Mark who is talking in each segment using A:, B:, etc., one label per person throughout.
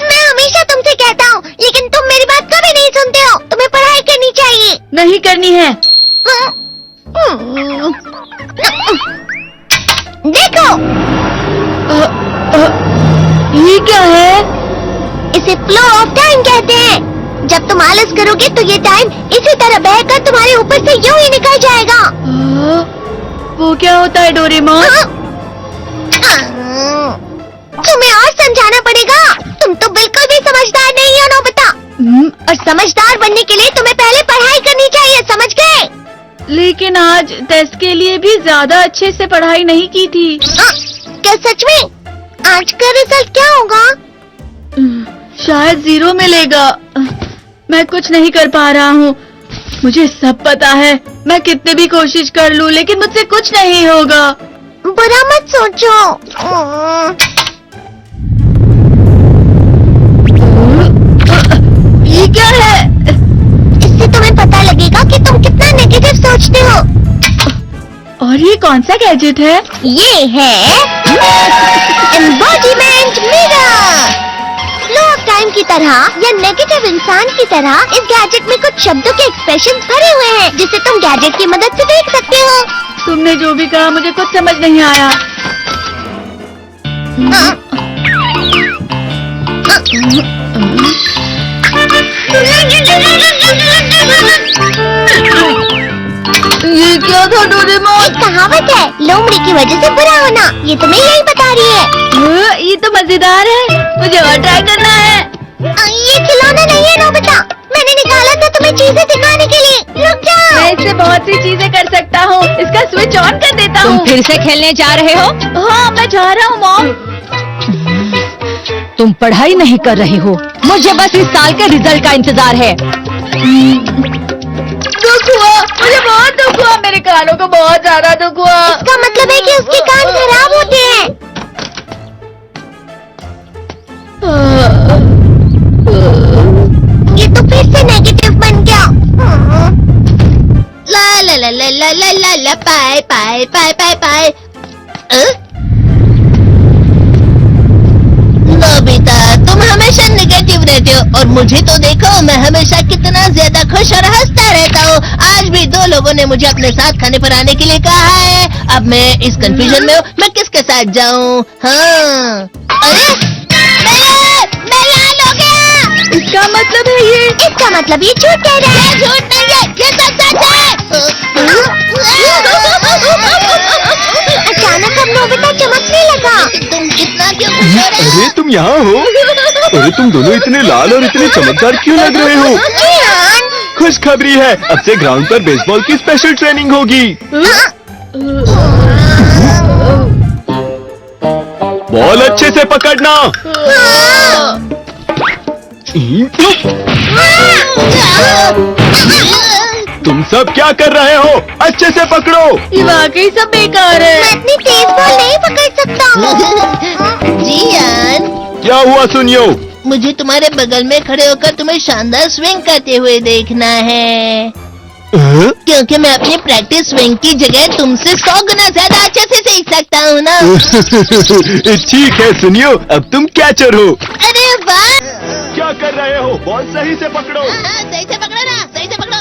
A: मैं हमेशा तुमसे कहता हूँ, लेकिन तुम मेरी बात कभी नहीं सुनते हो। तुम्हें पढ़ाई करनी चाहिए।
B: नहीं करनी है।
A: देखो,
B: ये क्या है?
A: इसे फ्लो ऑफ टाइम कहते हैं। जब तुम आलस करोगे तो ये टाइम इसी तरह बहकर तुम्हारे ऊपर से यूं ही निकल जाएगा।
B: वो क्या होता है डोरेमोन?
A: तुम्हें और समझाना पड़ेगा। तुम तो बिल्कुल भी समझदार नहीं हो नोबिता। और समझदार बनने के लिए तुम्हें पहले पढ़ाई करनी चाहिए, समझ गए?
B: लेकिन आज टेस्ट के लिए भी ज्यादा अच्छे से पढ़ाई नहीं की थी।
A: क्या सच में? आज का रिजल्ट क्या होगा?
B: शायद 0 मिलेगा। मैं कुछ नहीं कर पा रहा हूँ। मुझे सब पता है। मैं कितने भी कोशिश कर लूँ, लेकिन मुझसे कुछ नहीं होगा।
A: बुरा मत सोचो।
B: ये क्या है?
A: इससे तुम्हें पता लगेगा कि तुम कितना नेगेटिव सोचते हो।
B: और ये कौन सा गैजेट है?
A: ये है embodiment mirror. Flow of time की तरह या नेगेटिव इंसान की तरह इस गैजेट में कुछ शब्दों के एक्सप्रेशन भरे हुए हैं, जिसे तुम गैजेट की मदद से देख सकते हो।
B: तुमने जो भी कहा मुझे कुछ समझ नहीं आया। ये क्या था डोरेमोन?
A: एक कहावत है, लोमड़ी की वजह से बुरा होना। ये तुम्हें यही बता रही है।
B: ये तो मजेदार है। मुझे और ट्राई करना है।
A: ये खिलौना नहीं है नोबिता। मैंने निकाला था तुम्हें चीजें दिखाने के लिए। रुक जाओ।
B: मैं इससे बहुत सी चीजें कर सकता हूँ। इसका स्विच ऑन कर देता हूँ।
C: तुम फिर से खेलने जा रहे हो?
B: हाँ, मैं जा रहा हूँ मॉम।
C: तुम पढ़ाई नहीं कर रहे हो। मुझे बस इस साल के रिजल्ट का इंतजार है।
B: दुख हुआ, मुझे बहुत दुख हुआ। मेरे कानों को बहुत ज्यादा दुख हुआ।
A: इसका मतलब है कि उसके कान खराब होते हैं। ये तो फिर से नेगेटिव बन गया। ला ला ला ला ला ला ला ला पाए पाए पाए पाए पाए। नोबिता, तुम हमेशा नेगेटिव रहते हो और मुझे तो देखो, मैं हमेशा कितना ज्यादा खुश और हंसता रहता हूँ। आज भी 2 लोगों ने मुझे अपने साथ खाने पर आने के लिए कहा है। अब मैं इस कंफ्यूजन में हूँ, मैं किसके साथ जाऊँ? हाँ, अरे मैं लाल हो गया।
B: इसका मतलब है ये?
A: इसका मतलब ये झूठ कह रहा है। झूठ नहीं है, ये सब सच है। अचानक अब नोबिता चमकने लगा। तुम इतना क्यों खुश हो रहे हो?
D: अरे तुम यहाँ हो? अरे तुम दोनों इतने लाल और इतने चमकदार क्यों लग रहे हो? खुशखबरी है, अब से ग्राउंड पर बेसबॉल की स्पेशल ट्रेनिंग होगी। बॉल अच्छे से पकड़ना। तुम सब क्या कर रहे हो? अच्छे से पकड़ो।
B: ये वाकई सब बेकार है।
A: मैं इतनी तेज बॉल नहीं पकड़ सकता हूँ। जियान,
D: क्या हुआ सुनियो?
A: मुझे तुम्हारे बगल में खड़े होकर तुम्हें शानदार स्विंग करते हुए देखना है, क्योंकि मैं अपनी प्रैक्टिस स्विंग की जगह तुमसे 100 गुना ज्यादा अच्छे से सीख सकता हूँ ना।
D: ठीक है सुनियो, अब तुम कैचर हो।
A: अरे वाह!
D: क्या कर रहे हो? बॉल सही से पकड़ो।
A: सही से पकड़ो ना, सही से पकड़ो।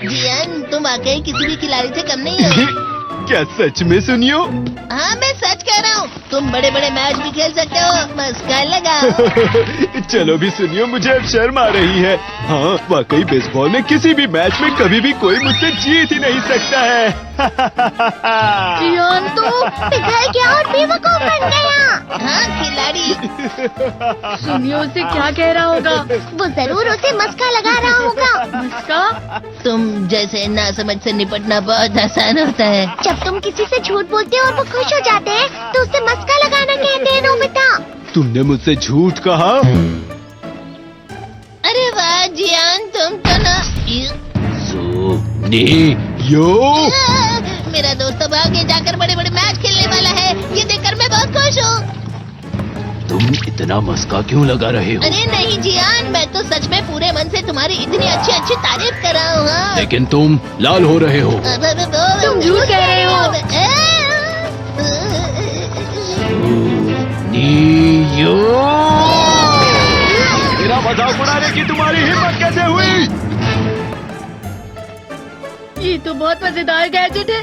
A: जियान, तुम वाकई किसी भी खिलाड़ी से कम नहीं हो।
D: क्या सच में सुनियो?
A: हाँ, मैं सच कह रहा हूँ। तुम बड़े बड़े मैच भी खेल सकते हो। मस्का लगाओ।
D: चलो भी सुनियो, मुझे अब शर्म आ रही है। हाँ, वाकई बेसबॉल में किसी भी मैच में कभी भी कोई मुझसे जीत ही नहीं सकता है।
B: जियान तो
A: पिघल गया और बेवकूफ बन गया। हाँ, खिलाड़ी।
B: सुनियो से क्या कह रहा होगा?
A: वो जरूर उसे मस्का लगा रहा होगा।
B: मस्का?
A: तुम जैसे नासमझ से निपटना बहुत आसान होता है। जब तुम किसी से झूठ बोलते हो और वो खुश हो जाते हैं, तो उसे मस्का लगाना कहते हैं नोबिता।
D: तुमने मुझसे झूठ कहा?
A: अरे वाह जियान, तुम तो ना।
D: यो
A: मेरा दोस्त अब आगे जाकर बड़े बड़े मैच खेलने वाला है। ये देखकर मैं बहुत खुश हूँ।
D: तुम इतना मस्का क्यों लगा रहे हो?
A: अरे नहीं जियान, मैं तो सच में पूरे मन से तुम्हारी इतनी अच्छी अच्छी तारीफ कर रहा हूँ। हाँ।
D: लेकिन तुम लाल हो रहे हो।
A: तुम झूठ कह रहे हो।
D: तुम्हारी हिम्मत कैसे हुई?
B: ये तो बहुत मजेदार गैजेट है।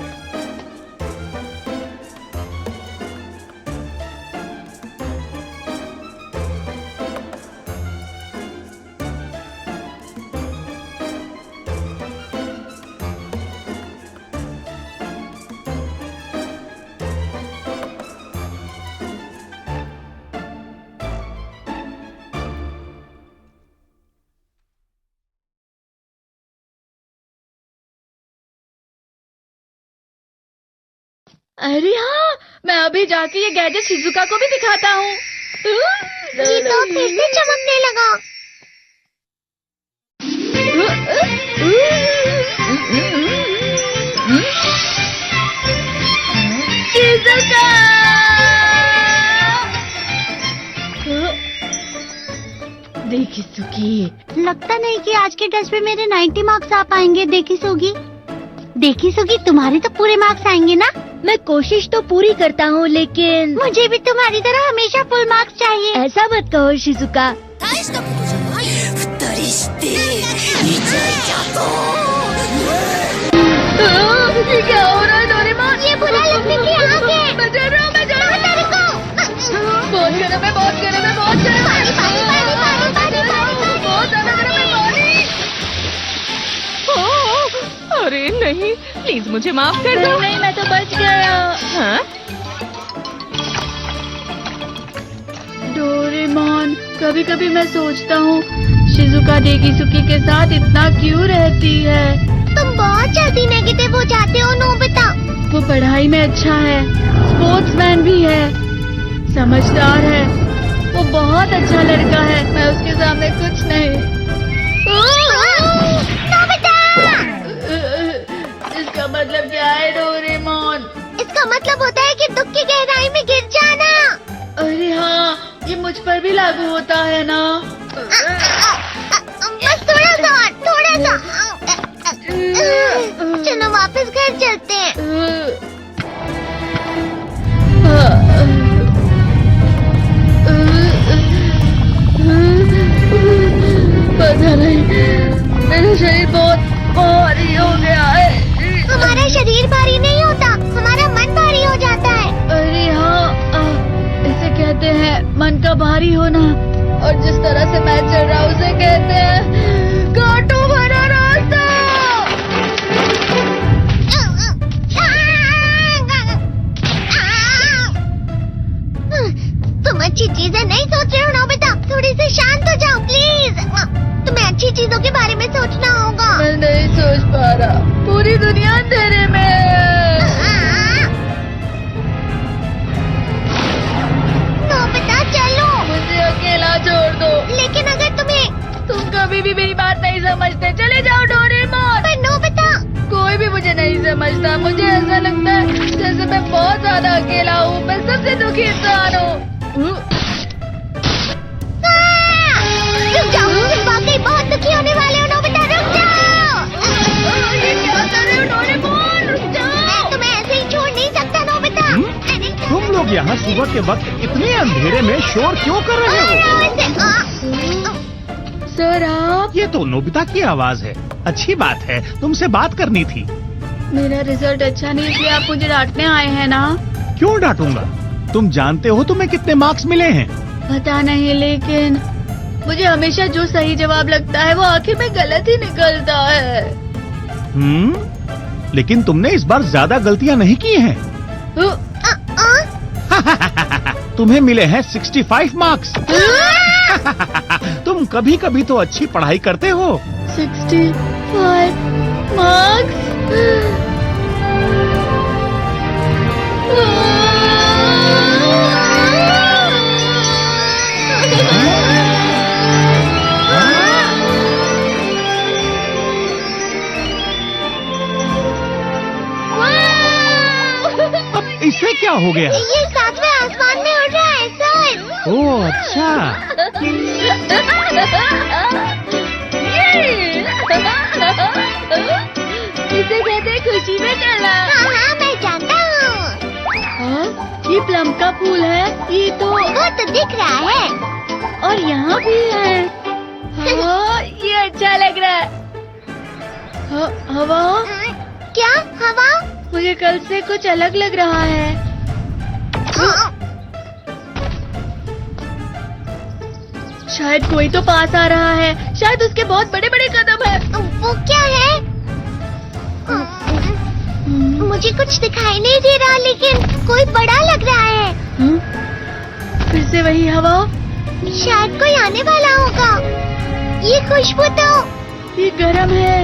B: अरे हाँ, मैं अभी जाके ये गैजेट शिजुका को भी दिखाता हूँ।
A: ये तो फिर से चमकने लगा।
B: शिजुका! देखी सुगी,
A: लगता नहीं कि आज के टेस्ट में मेरे 90 मार्क्स आ पाएंगे। देखी सुगी, तुम्हारे तो पूरे मार्क्स आएंगे ना?
C: मैं कोशिश तो पूरी करता हूँ, लेकिन
A: मुझे भी तुम्हारी तरह हमेशा फुल मार्क्स चाहिए।
C: ऐसा मत कहो शिजुका।
B: ये क्या हो रहा है डोरेमोन?
A: ये बुरा लगने की आग है।
B: मैं जल रहा हूँ। बहुत गर्म है, बहुत गर्म है, बहुत गर्म है। बहुत ज्यादा गर्म है पानी। अरे नहीं, प्लीज मुझे माफ कर दो।
C: नहीं, मैं तो बच गया।
B: हाँ? डोरेमोन, कभी कभी मैं सोचता हूँ शिजुका डेकिसुकी के साथ इतना क्यों रहती है।
A: तुम बहुत जल्दी नेगेटिव हो जाते हो नोबिता।
B: वो पढ़ाई में अच्छा है, स्पोर्ट्समैन भी है, समझदार है। वो बहुत अच्छा लड़का है। मैं उसके सामने कुछ नहीं। इसका मतलब क्या है डोरेमोन?
A: इसका मतलब होता है कि दुख की गहराई में गिर जाना।
B: अरे हाँ, ये मुझ पर भी लागू होता है ना।
A: बस थोड़ा सा। चलो वापस घर चलते हैं।
B: पता नहीं, मेरा शरीर बहुत भारी हो गया है।
A: हमारा शरीर भारी नहीं होता, हमारा मन भारी हो जाता है।
B: अरे हाँ, इसे कहते हैं मन का भारी होना। और जिस तरह से मैं चल रहा हूँ उसे कहते हैं कांटों भरा रास्ता।
A: तुम अच्छी चीजें नहीं सोच रहे हो नोबिता। थोड़ी सी शांत हो जाओ प्लीज। तुम्हें अच्छी चीजों के बारे में सोचना होगा।
B: मैं नहीं सोच पा रहा, पूरी दुनिया अंधेरे में है।
A: नोबिता चलो।
B: मुझे अकेला छोड़ दो।
A: लेकिन अगर
B: तुम कभी भी मेरी बात नहीं समझते। चले जाओ डोरेमोन।
A: पर नोबिता।
B: कोई भी मुझे नहीं समझता। मुझे ऐसा लगता है जैसे मैं बहुत ज्यादा अकेला हूँ। मैं सबसे दुखी इंसान हूँ।
A: रुक जाओ, तुम वाकई बहुत दुखी होने वाले हो नोबिता। रुक जाओ।
B: ये क्या कर रहे हो डोरेमोन? रुक जाओ।
A: मैं तुम्हें ऐसे ही छोड़ नहीं सकता नोबिता। अरे
E: तुम लोग यहाँ सुबह के वक्त इतने अंधेरे में शोर क्यों कर रहे हो?
B: सर आप?
E: ये तो नोबिता की आवाज है। अच्छी बात है, तुमसे बात करनी थी।
B: मेरा रिजल्ट अच्छा नहीं, इसलिए आप मुझे डांटने आए हैं ना?
E: क्यों डांटूंगा? तुम जानते हो तुम्हें कितने मार्क्स मिले हैं?
B: पता नहीं, लेकिन मुझे हमेशा जो सही जवाब लगता है वो आखिर में गलत ही निकलता है।
E: लेकिन तुमने इस बार ज्यादा गलतियाँ नहीं की हैं। तुम्हें मिले हैं 65 मार्क्स। तुम कभी कभी तो अच्छी पढ़ाई करते हो।
B: 65 मार्क्स?
E: अब इसे क्या हो गया?
A: ये सातवें आसमान में उड़ रहा है सर।
E: ओह अच्छा।
B: इसे कहते हैं खुशी में चला।
A: हाँ मैं जानता हूँ।
B: हाँ, ये प्लम का फूल है। ये तो
A: वो तो दिख रहा है।
B: और यहाँ भी है। ये अच्छा लग रहा है। हवा,
A: क्या हवा?
B: मुझे कल से कुछ अलग लग रहा है। शायद कोई तो पास आ रहा है। शायद उसके बहुत बड़े बड़े कदम है।
A: वो क्या है? मुझे कुछ दिखाई नहीं दे रहा, लेकिन कोई बड़ा लग रहा है।
B: फिर से वही हवा।
A: शायद कोई आने वाला होगा। ये खुशबू तो
B: ये गर्म है।